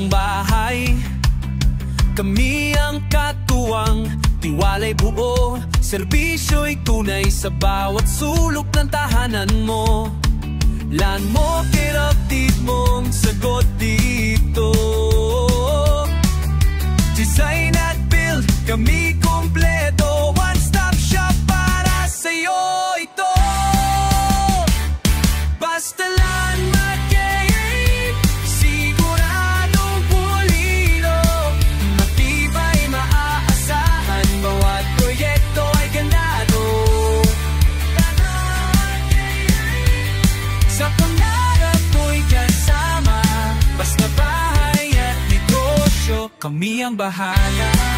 ng bahay. Kami ang katuwang, tiwalay buo, serbisyo'y tunay sa bawat sulok ng tahanan mo. Lan mo, kinaptid mong sagot dito. Design at build, kami kompleto. One-stop shop para sa'yo ito. Basta lang mag-game, siguradong pulido. Matibay, maaasahan, bawat proyekto ay ganado. Sa pangarap mo'y kasama, basta bahay at negosyo, kami ang bahala.